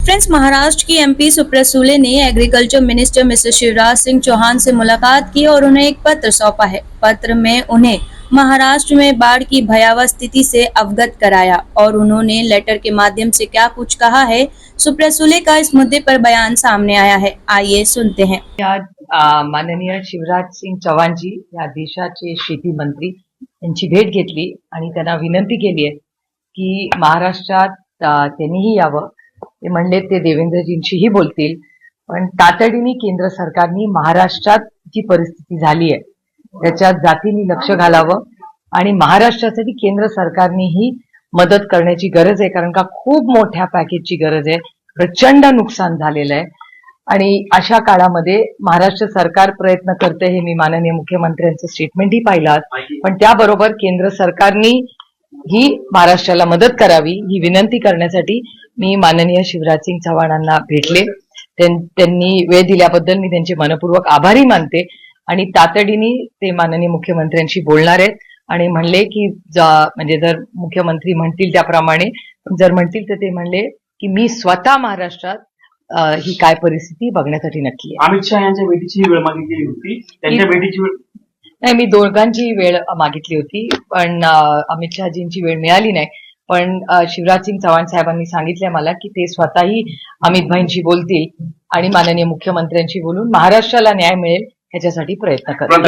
Friends, Maharashtra की MP Supriya Sule ने agriculture minister mister Shivraj Singh Chauhan से मुलाकात की और उन्हें एक पत्र सौंपा है। पत्र में उन्हें महाराष्ट्र में बाढ़ की भयावह स्थिति से अवगत कराया और उन्होंने लेटर के माध्यम से क्या कुछ कहा है। सुप्रिया सुले का इस मुद्दे पर बयान सामने आया है, आइए सुनते हैं। आज माननीय शिवराज सिंह चौहानजी या देशाचे शेती मंत्री यांची भेट घेतली आणि त्यांना विनंती केली आहे की महाराष्ट्रात त्यांनीही यावं। ते म्हणले ते देवेंद्रजींशीही बोलतील, पण तातडीने केंद्र सरकारने महाराष्ट्रात जी परिस्थिती झाली आहे त्याच्यात जातीने लक्ष घालावं आणि महाराष्ट्रासाठी केंद्र सरकारनेही मदत करण्याची गरज आहे, कारण का खूप मोठ्या पॅकेजची गरज आहे। प्रचंड नुकसान झालेलं आहे आणि अशा काळामध्ये महाराष्ट्र सरकार प्रयत्न करते हे मी माननीय मुख्यमंत्र्यांचं स्टेटमेंटही पाहिलं, पण त्याबरोबर केंद्र सरकारने ही महाराष्ट्राला मदत करावी ही विनंती करण्यासाठी मी माननीय शिवराज सिंग चौहानांना भेटले। त्यांनी वेळ दिल्याबद्दल मी त्यांचे मनपूर्वक आभारी मानते आणि तातडीने ते माननीय मुख्यमंत्र्यांशी बोलणार आहेत आणि म्हणले की म्हणजे जर मुख्यमंत्री म्हणतील त्याप्रमाणे, जर म्हणतील तर ते म्हणले की मी स्वतः महाराष्ट्रात ही काय परिस्थिती बघण्यासाठी नक्की आहे। अमित शहा यांच्या भेटीची वेळ मागितली होती, त्यांच्या भेटीची वेळ नाही, मी दोघांची वेळ मागितली होती, पण अमित शहाजींची वेळ मिळाली नाही। पण शिवराज सिंग चौहान साहेबांनी सांगितलं मला की ते स्वतःही अमित भाईंशी बोलतील आणि माननीय मुख्यमंत्र्यांशी बोलून महाराष्ट्राला न्याय मिळेल ह्याच्यासाठी प्रयत्न करतील।